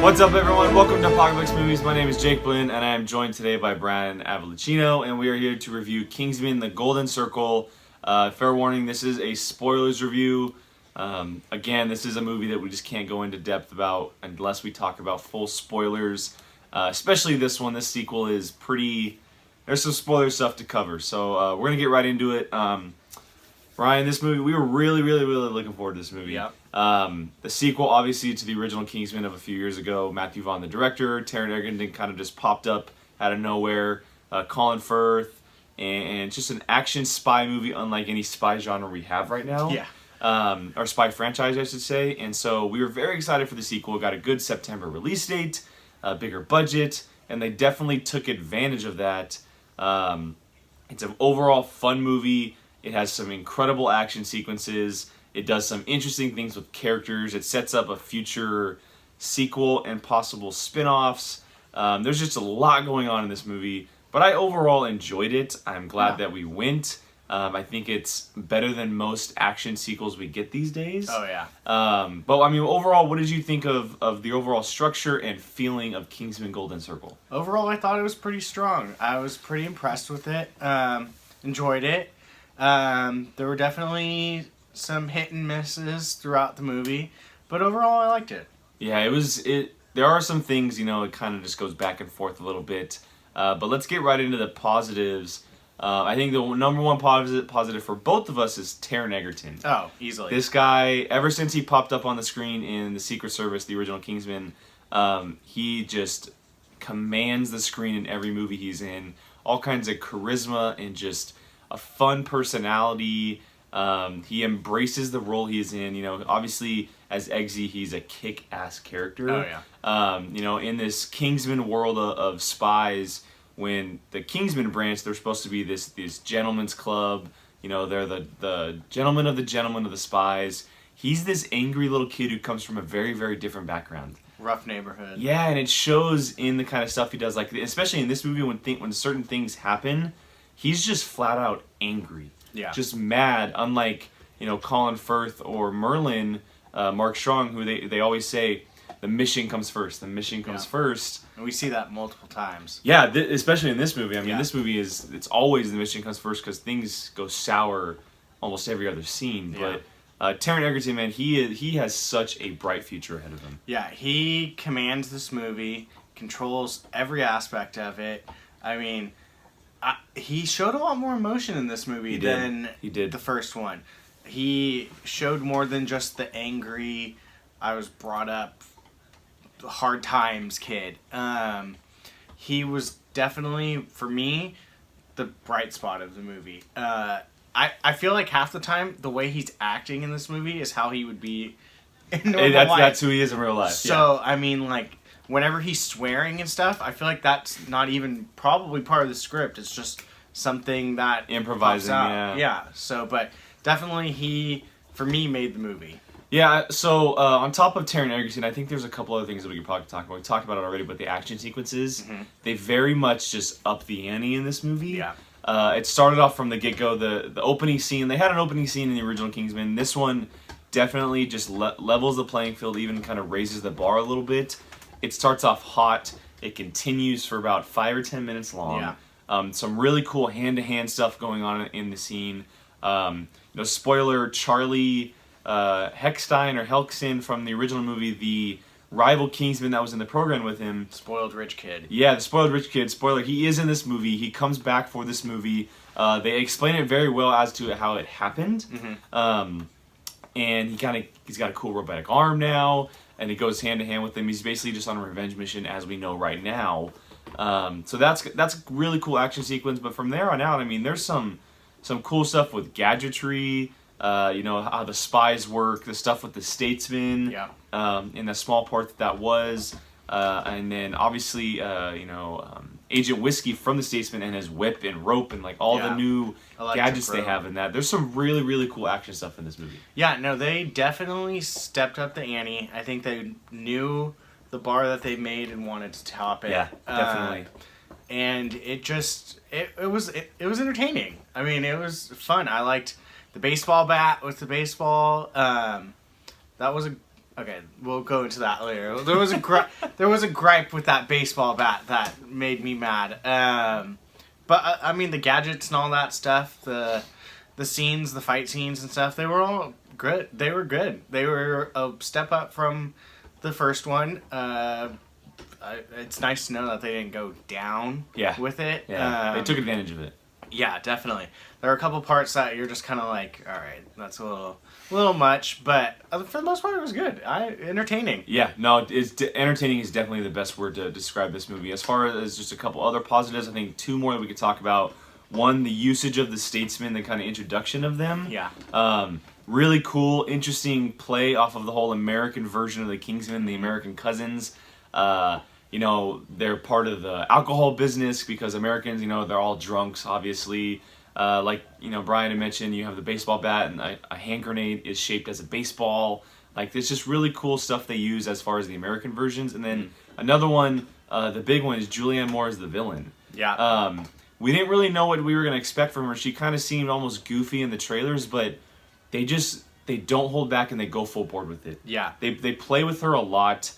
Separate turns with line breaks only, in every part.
What's up, everyone? Welcome to Apocalypse Movies. My name is Jake Blinn, and I am joined today by Brian Avolicino, and we are here to review Kingsman: The Golden Circle. Fair warning, this is a spoilers review. Again, this is a movie that we just can't go into depth about unless we talk about full spoilers. Especially this one. This sequel is pretty... There's some spoiler stuff to cover, so we're going to get right into it. Ryan, this movie, we were really looking forward to this movie.
Yep.
The sequel, obviously, to the original Kingsman of a few years ago. Matthew Vaughn, the director. Taron Egerton kind of just popped up out of nowhere. Colin Firth, and just an action spy movie unlike any spy genre we have right now.
Yeah.
Or spy franchise, I should say. And so we were very excited for the sequel. Got a good September release date, a bigger budget, and they definitely took advantage of that. It's an overall fun movie. It has some incredible action sequences. It does some interesting things with characters. It sets up a future sequel and possible spin-offs. There's just a lot going on in this movie, but I overall enjoyed it. I'm glad that we went. I think it's better than most action sequels we get these days.
Oh, yeah.
But I mean, overall, what did you think of the overall structure and feeling of Kingsman: Golden Circle?
Overall, I thought it was pretty strong. I was pretty impressed with it. Enjoyed it. There were definitely some hit and misses throughout the movie, but overall, I liked it.
Yeah, there are some things, it kind of just goes back and forth a little bit. But let's get right into the positives. I think the number one positive for both of us is Taron Egerton.
Oh, easily.
This guy, ever since he popped up on the screen in The Secret Service, the original Kingsman, he just commands the screen in every movie he's in. All kinds of charisma and just a fun personality. He embraces the role he is in. Obviously, as Eggsy, he's a kick-ass character.
Oh, yeah.
In this Kingsman world of spies, when the Kingsman branch, they're supposed to be this gentleman's club. They're the gentleman of the spies. He's this angry little kid who comes from a very different background.
Rough neighborhood.
Yeah, and it shows in the kind of stuff he does. Like, especially in this movie, when certain things happen, he's just flat out angry.
Yeah.
Just mad. Unlike, Colin Firth or Merlin, Mark Strong, who they always say, the mission comes first. The mission comes first.
And we see that multiple times.
Yeah, especially in this movie. I mean, this movie it's always the mission comes first because things go sour almost every other scene.
Yeah.
But Taron Egerton, man, he has such a bright future ahead of him.
Yeah, he commands this movie, controls every aspect of it. I mean, he showed a lot more emotion in this movie than the first one. He showed more than just the angry, I was brought up hard times kid. He was definitely, for me, the bright spot of the movie. I feel like half the time the way he's acting in this movie is how he would be in normal life.
That's who he is in real life.
So I mean, like, whenever he's swearing and stuff, I feel like that's not even probably part of the script. It's just something that
improvising.
Yeah. So, but definitely he, for me, made the movie.
Yeah, so on top of Taron Egerton, I think there's a couple other things that we could probably talk about. We talked about it already, but the action sequences, they very much just up the ante in this movie.
Yeah.
It started off from the get-go, the opening scene. They had an opening scene in the original Kingsman. This one definitely just levels the playing field, even kind of raises the bar a little bit. It starts off hot. It continues for about 5 or 10 minutes long.
Yeah.
Some really cool hand-to-hand stuff going on in the scene. Spoiler, Charlie... Helkstein from the original movie, the rival Kingsman that was in the program with him.
Spoiled rich kid.
Yeah, the spoiled rich kid. Spoiler, he is in this movie. He comes back for this movie. They explain it very well as to how it happened. And he's got a cool robotic arm now, and it goes hand to hand with him. He's basically just on a revenge mission, as we know right now. So that's a really cool action sequence. But from there on out, I mean, there's some cool stuff with gadgetry. How the spies work, the stuff with the statesman, in the small part that was, and then obviously, Agent Whiskey from the statesman and his whip and rope and like all the new gadgets they have in that. There's some really cool action stuff in this movie.
Yeah, no, they definitely stepped up the ante. I think they knew the bar that they made and wanted to top it.
Yeah, definitely.
And it was entertaining. I mean, it was fun. I liked the baseball bat with the baseball. That was Okay, we'll go into that later. There was a gripe with that baseball bat that made me mad. But I mean, the gadgets and all that stuff, the scenes, the fight scenes and stuff, they were all good. They were good. They were a step up from the first one. It's nice to know that they didn't go down with it.
Yeah, they took advantage of it.
Yeah, definitely. There are a couple parts that you're just kind of like, all right, that's a little much, but for the most part, it was good. Entertaining.
Yeah, no, entertaining is definitely the best word to describe this movie. As far as just a couple other positives, I think two more that we could talk about. One, the usage of the statesmen, the kind of introduction of them.
Yeah.
Really cool, interesting play off of the whole American version of the Kingsman, the American cousins. You know, they're part of the alcohol business because Americans, you know, they're all drunks, obviously. Like, you know, Brian had mentioned, you have the baseball bat and a hand grenade is shaped as a baseball. Like, there's just really cool stuff they use as far as the American versions. And then another one, the big one, is Julianne Moore as the villain.
Yeah.
We didn't really know what we were going to expect from her. She kind of seemed almost goofy in the trailers, but they don't hold back and they go full board with it.
Yeah.
They play with her a lot.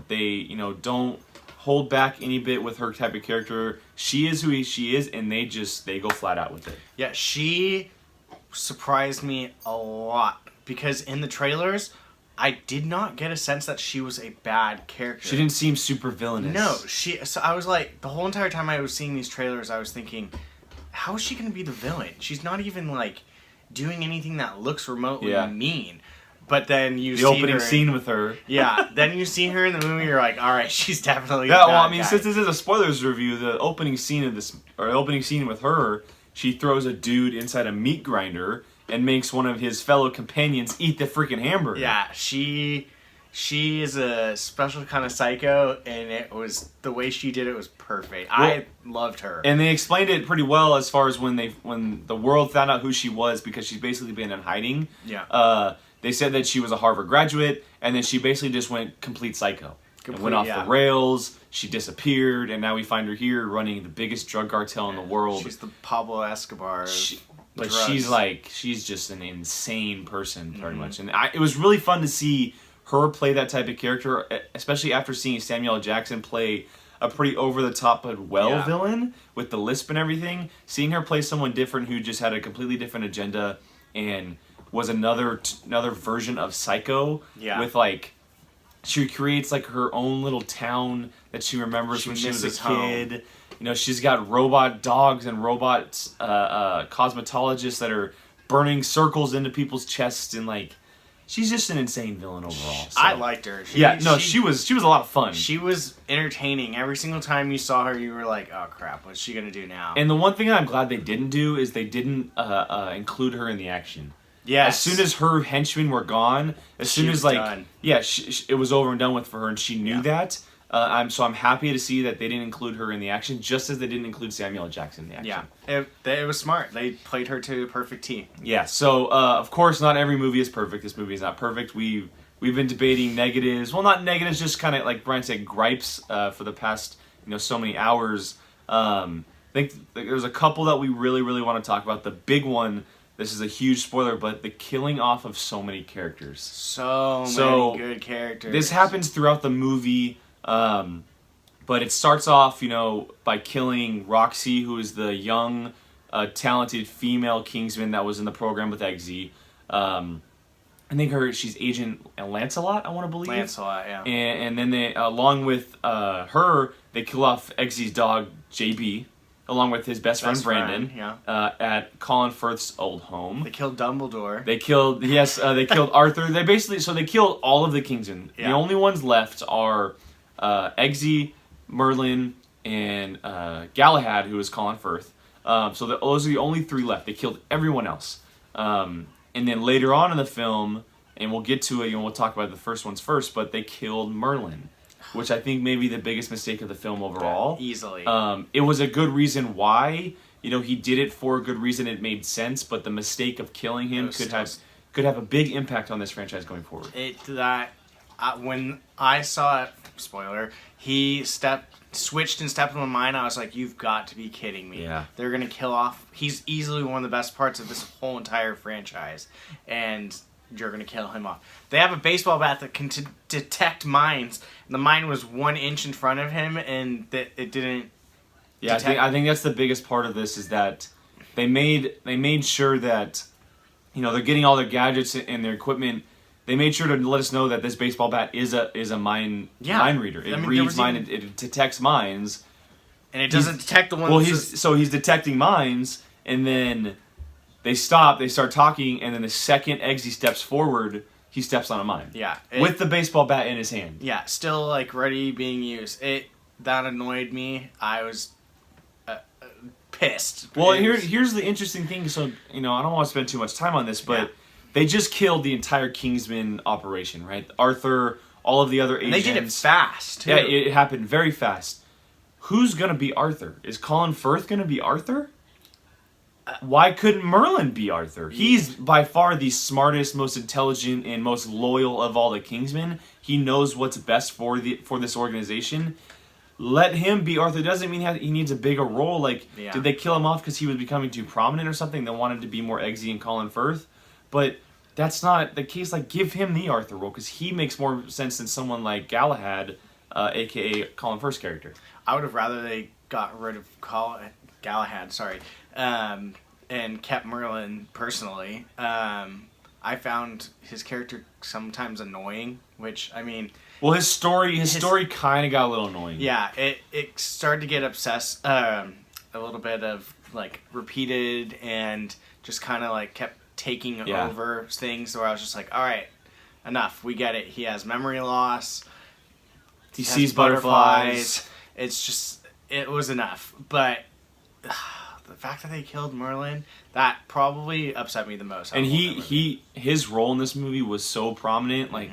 They, you know, don't hold back any bit with her type of character. She is who she is, and they go flat out with it.
Yeah, she surprised me a lot because in the trailers, I did not get a sense that she was a bad character.
She didn't seem super villainous.
No, so I was like, the whole entire time I was seeing these trailers, I was thinking, how is she going to be the villain? She's not even like doing anything that looks remotely mean. But then you see
the opening
her
scene with her.
Yeah, then you see her in the movie. You're like, all right, she's definitely.
Yeah, well, I mean,
guy.
since this is a spoilers review, the opening scene of this, or the opening scene with her, she throws a dude inside a meat grinder and makes one of his fellow companions eat the freaking hamburger.
Yeah, she is a special kind of psycho, and it was the way she did it was perfect. Well, I loved her,
and they explained it pretty well as far as when the world found out who she was, because she's basically been in hiding.
Yeah.
They said that she was a Harvard graduate, and then she basically just went complete psycho. Went off the rails, she disappeared, and now we find her here running the biggest drug cartel in the world.
She's the Pablo Escobar
but
drugs.
she's just an insane person, pretty much. And it was really fun to see her play that type of character, especially after seeing Samuel L. Jackson play a pretty over-the-top but villain with the lisp and everything. Seeing her play someone different who just had a completely different agenda and was another version of Psycho with like, she creates like her own little town that she remembers when she was a kid. Home. You know, she's got robot dogs and robot cosmetologists that are burning circles into people's chests, and like, she's just an insane villain overall. So.
I liked her.
She was a lot of fun.
She was entertaining. Every single time you saw her, you were like, oh crap, what's she gonna do now?
And the one thing I'm glad they didn't do is they didn't include her in the action.
Yeah.
As soon as her henchmen were gone, it was over and done with for her, and she knew that. I'm happy to see that they didn't include her in the action, just as they didn't include Samuel L. Jackson in the action.
Yeah, it was smart. They played her to a perfect T.
Yeah. So of course, not every movie is perfect. This movie is not perfect. We've been debating negatives. Well, not negatives, just kind of like Brian said, gripes for the past so many hours. I think there's a couple that we really want to talk about. The big one. This is a huge spoiler, but the killing off of so many characters.
So many good characters.
This happens throughout the movie, but it starts off, by killing Roxy, who is the young, talented female Kingsman that was in the program with Eggsy. I think she's Agent Lancelot, I want to believe.
Lancelot, yeah.
And then they, along with her, they kill off Eggsy's dog, JB. Along with his best friend Brandon, at Colin Firth's old home.
They killed Dumbledore.
They killed Arthur. They killed all of the Kingsmen. Yeah. The only ones left are Eggsy, Merlin, and Galahad, who is Colin Firth. Those are the only three left. They killed everyone else. And then later on in the film, and we'll get to it, we'll talk about the first ones first, but they killed Merlin. Which I think may be the biggest mistake of the film overall.
Easily.
It was a good reason why. He did it for a good reason. It made sense, but the mistake of killing him could have a big impact on this franchise going forward.
When I saw it, spoiler, he switched and stepped on mine, I was like, you've got to be kidding me.
Yeah.
They're going to kill off. He's easily one of the best parts of this whole entire franchise. And you're gonna kill him off. They have a baseball bat that can detect mines. And the mine was 1 inch in front of him, and it didn't.
Yeah, I think that's the biggest part of this is that they made sure that, you know, they're getting all their gadgets and their equipment. They made sure to let us know that this baseball bat is a mine reader. It reads mine. It detects mines,
and it doesn't detect the ones.
Well, he's detecting mines, and then they stop. They start talking, and then the second Eggsy steps forward, he steps on a mine.
Yeah,
with the baseball bat in his hand.
Yeah, still like ready being used. That annoyed me. I was pissed.
Well, here's the interesting thing. So, you know, I don't want to spend too much time on this, but they just killed the entire Kingsman operation, right? Arthur, all of the other agents.
And they did it fast, too.
Yeah, it happened very fast. Who's going to be Arthur? Is Colin Firth going to be Arthur? Why couldn't Merlin be Arthur? He's by far the smartest, most intelligent, and most loyal of all the Kingsmen. He knows what's best for this organization. Let him be Arthur. Doesn't mean he needs a bigger role. Like, did they kill him off because he was becoming too prominent or something? They wanted to be more Eggsy and Colin Firth. But that's not the case. Like, give him the Arthur role because he makes more sense than someone like Galahad, a.k.a. Colin Firth's character.
I would have rather they got rid of Galahad, and kept Merlin personally. I found his character sometimes annoying, which, I mean...
Well, his story kind of got a little annoying.
Yeah, it started to get obsessed, a little bit of, like, repeated and just kind of, like, kept taking over things where I was just like, all right, enough, we get it. He has memory loss.
He sees butterflies.
It's just, it was enough. But the fact that they killed Merlin, that probably upset me the most.
And his role in this movie was so prominent, like,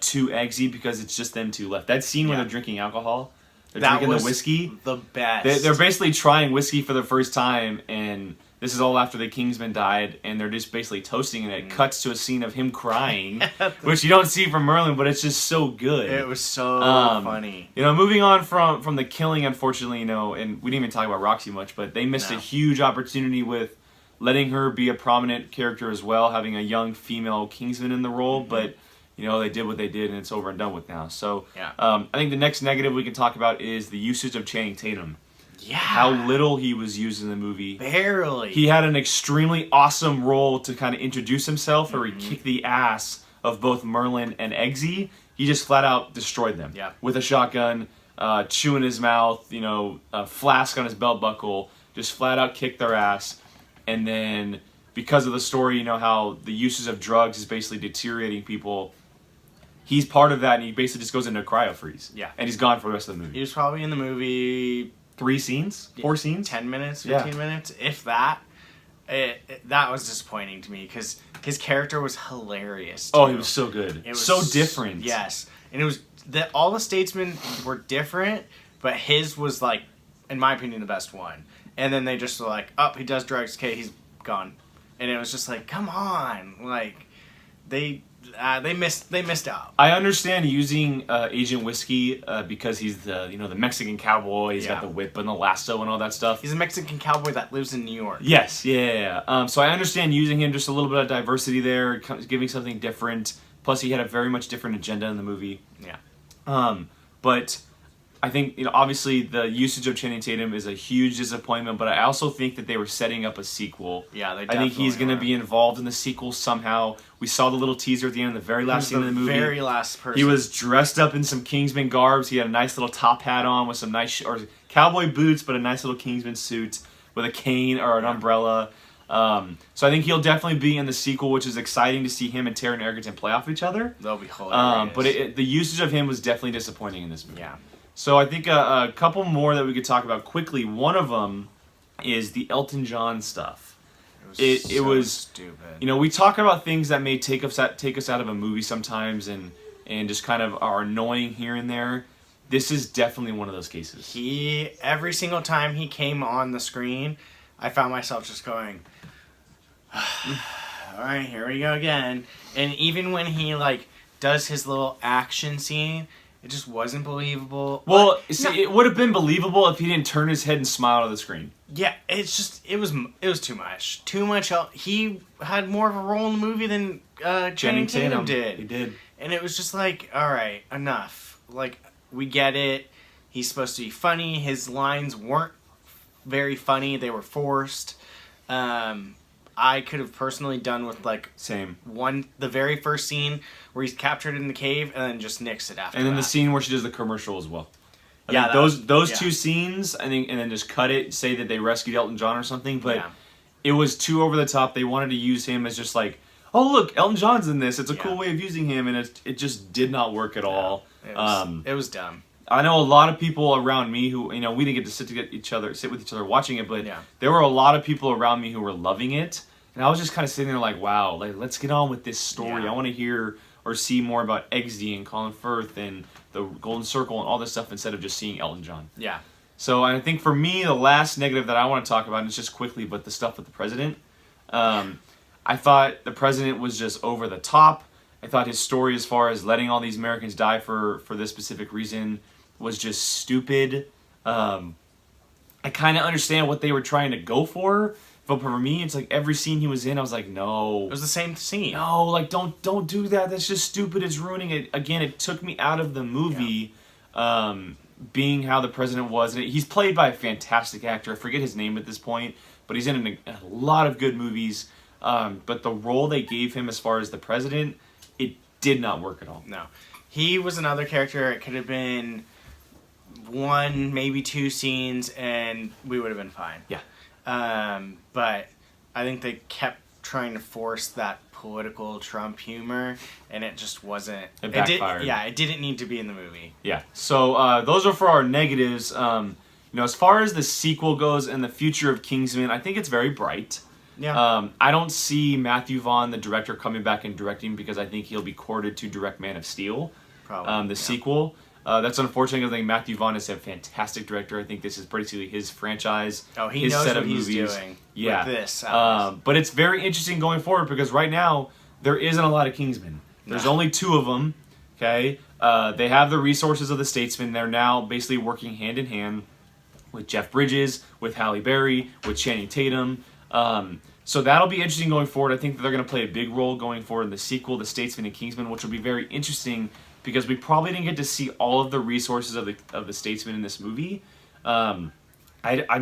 to Eggsy, because it's just them two left. That scene where they're drinking alcohol, they're drinking the whiskey.
The best.
They're basically trying whiskey for the first time, and this is all after the Kingsman died, and they're just basically toasting, and it cuts to a scene of him crying, which you don't see from Merlin, but it's just so good.
It was so funny.
You know, moving on from the killing, unfortunately, you know, and we didn't even talk about Roxy much, but they missed a huge opportunity with letting her be a prominent character as well, having a young female Kingsman in the role, but... You know, they did what they did, and it's over and done with now. So, I think the next negative we can talk about is the usage of Channing Tatum.
Yeah.
How little he was used in the movie.
Barely.
He had an extremely awesome role to kind of introduce himself, where he kicked the ass of both Merlin and Eggsy. He just flat out destroyed them.
Yeah.
With a shotgun, chew in his mouth, you know, a flask on his belt buckle. Just flat out kicked their ass. And then, because of the story, you know, how the usage of drugs is basically deteriorating people. He's part of that, and he basically just goes into a cryo freeze.
Yeah.
And he's gone for the rest of the movie.
He was probably in the movie...
3 scenes? 4 scenes?
10 minutes, 15 minutes, if that. That was disappointing to me, because his character was hilarious, too.
Oh, he was so good. It was so different.
Yes. And it was... all the statesmen were different, but his was, like, in my opinion, the best one. And then they just were like, oh, he does drugs, okay, he's gone. And it was just like, come on. Like, they missed out.
I understand using Agent Whiskey because he's the Mexican cowboy. He's got the whip and the lasso and all that stuff.
He's a Mexican cowboy that lives in New York.
Yes, yeah. So I understand using him, just a little bit of diversity there, giving something different. Plus, he had a very much different agenda in the movie.
Yeah.
But I think, obviously the usage of Channing Tatum is a huge disappointment, but I also think that they were setting up a sequel.
Yeah, they
definitely I think he's going to be involved in the sequel somehow. We saw the little teaser at the end of the very last scene of the movie.
Very last person.
He was dressed up in some Kingsman garbs. He had a nice little top hat on with some nice cowboy boots, but a nice little Kingsman suit with a cane or an umbrella. So I think he'll definitely be in the sequel, which is exciting to see him and Taron Egerton play off each other.
That'll be hilarious.
But the usage of him was definitely disappointing in this movie.
Yeah.
So I think a couple more that we could talk about quickly. One of them is the Elton John stuff. It was
stupid.
We talk about things that may take us out of a movie sometimes, and just kind of are annoying here and there. This is definitely one of those cases.
Every single time he came on the screen, I found myself just going, all right, here we go again. And even when he does his little action scene, It just wasn't believable.
Well, see, it would have been believable if he didn't turn his head and smile at the screen.
Yeah, it was too much. Too much. He had more of a role in the movie than Channing Tatum did.
He did.
And it was just like, all right, enough. Like, we get it. He's supposed to be funny. His lines weren't very funny. They were forced. I could have personally done with like the very first scene where he's captured in the cave and then just nixed it after.
And then the scene where she does the commercial as well. I think those two scenes, I think, and then just cut it, say that they rescued Elton John or something, but it was too over the top. They wanted to use him as just like, oh look, Elton John's in this. It's a cool way of using him, and it just did not work at all.
It was dumb.
I know a lot of people around me who, we didn't get to sit with each other watching it, but there were a lot of people around me who were loving it, and I was just kind of sitting there like, wow, like let's get on with this story. I want to hear or see more about Eggsy and Colin Firth and the Golden Circle and all this stuff instead of just seeing Elton John.
Yeah.
So I think for me, the last negative that I want to talk about, and it's just quickly, but the stuff with the president. I thought the president was just over the top. I thought his story as far as letting all these Americans die for this specific reason was just stupid. I kind of understand what they were trying to go for, but for me, it's like every scene he was in, I was like, no.
It was the same scene.
No, like don't do that. That's just stupid. It's ruining it. Again, it took me out of the movie, being how the president was. And he's played by a fantastic actor. I forget his name at this point, but he's in a lot of good movies. But the role they gave him as far as the president, it did not work at all.
No. He was another character. It could have been one, maybe two scenes, and we would have been fine.
Yeah.
But I think they kept trying to force that political Trump humor, and it just wasn't.
It backfired.
It didn't need to be in the movie.
Yeah. So those are for our negatives. As far as the sequel goes and the future of Kingsman, I think it's very bright.
Yeah.
I don't see Matthew Vaughn, the director, coming back and directing because I think he'll be courted to direct Man of Steel,
probably.
The sequel. That's unfortunate because I think Matthew Vaughn is a fantastic director. I think this is basically his franchise.
Oh, he
his
knows
set
what
of
he's
movies.
doing
with
this.
But it's very interesting going forward because right now there isn't a lot of Kingsmen. There's only two of them. Okay, they have the resources of the Statesman. They're now basically working hand in hand with Jeff Bridges, with Halle Berry, with Channing Tatum. So that'll be interesting going forward. I think that they're going to play a big role going forward in the sequel, The Statesman and Kingsman, which will be very interesting because we probably didn't get to see all of the resources of the Statesman in this movie. I'm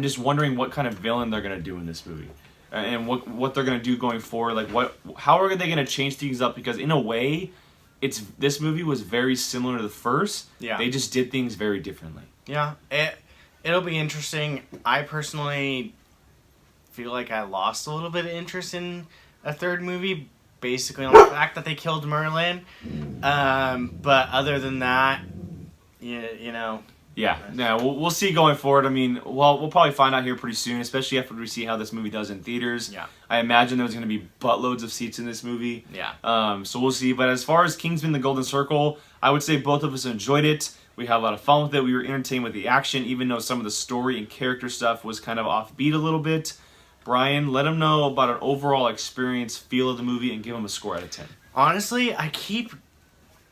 just wondering what kind of villain they're going to do in this movie and what they're going to do going forward. Like how are they going to change things up? Because in a way, this movie was very similar to the first.
Yeah.
They just did things very differently.
Yeah, it'll be interesting. I personally feel like I lost a little bit of interest in a third movie, basically on the fact that they killed Merlin. But other than that, you know.
Yeah, we'll see going forward. I mean, we'll probably find out here pretty soon, especially after we see how this movie does in theaters.
Yeah.
I imagine there's going to be buttloads of seats in this movie.
Yeah.
So we'll see. But as far as Kingsman: The Golden Circle, I would say both of us enjoyed it. We had a lot of fun with it. We were entertained with the action, even though some of the story and character stuff was kind of offbeat a little bit. Brian, let them know about an overall experience, feel of the movie, and give them a score out of 10.
Honestly, I keep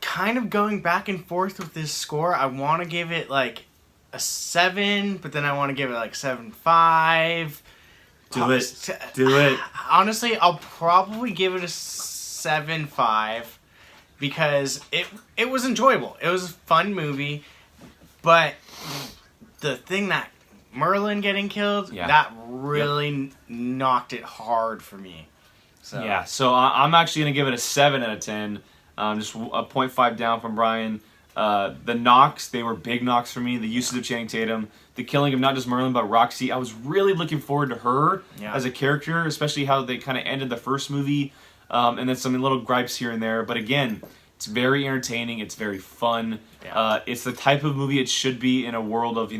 kind of going back and forth with this score. I want to give it like a 7, but then I want to give it like 7.5.
Do it.
Honestly, I'll probably give it a 7.5 because it was enjoyable. It was a fun movie, but the thing that Merlin getting killed, that really knocked it hard for me. So
I'm actually going to give it a 7 out of 10. Just a 0.5 down from Brian. The knocks, they were big knocks for me. The usage of Channing Tatum, the killing of not just Merlin, but Roxy. I was really looking forward to her as a character, especially how they kind of ended the first movie. And then some little gripes here and there. But again, it's very entertaining. It's very fun.
Yeah.
It's the type of movie it should be in a world of,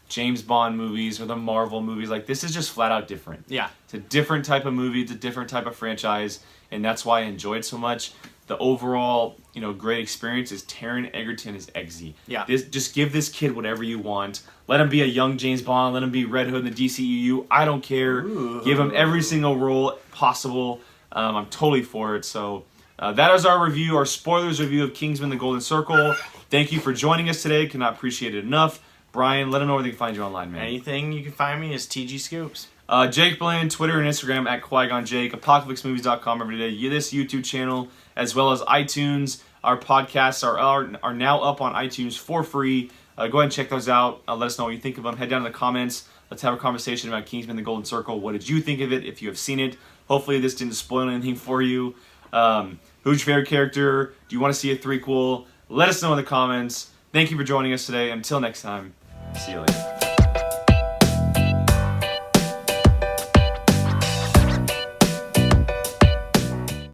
James Bond movies or the Marvel movies. Like, this is just flat out different.
Yeah.
It's a different type of movie. It's a different type of franchise. And that's why I enjoy it so much. The overall, great experience is Taron Egerton as Eggsy.
Yeah.
Just give this kid whatever you want. Let him be a young James Bond. Let him be Red Hood in the DCEU. I don't care.
Ooh.
Give him every single role possible. I'm totally for it. So that is our review, our spoilers review of Kingsman: The Golden Circle. Thank you for joining us today. Cannot appreciate it enough. Brian, let them know where they can find you online, man.
Anything you can find me is TG Scoops.
Jake Bland, Twitter and Instagram at Qui-Gon Jake, apocalypsemovies.com every day, this YouTube channel, as well as iTunes. Our podcasts are now up on iTunes for free. Go ahead and check those out. Let us know what you think of them. Head down in the comments. Let's have a conversation about Kingsman: The Golden Circle. What did you think of it, if you have seen it? Hopefully this didn't spoil anything for you. Who's your favorite character? Do you want to see a threequel? Let us know in the comments. Thank you for joining us today. Until next time, see you later.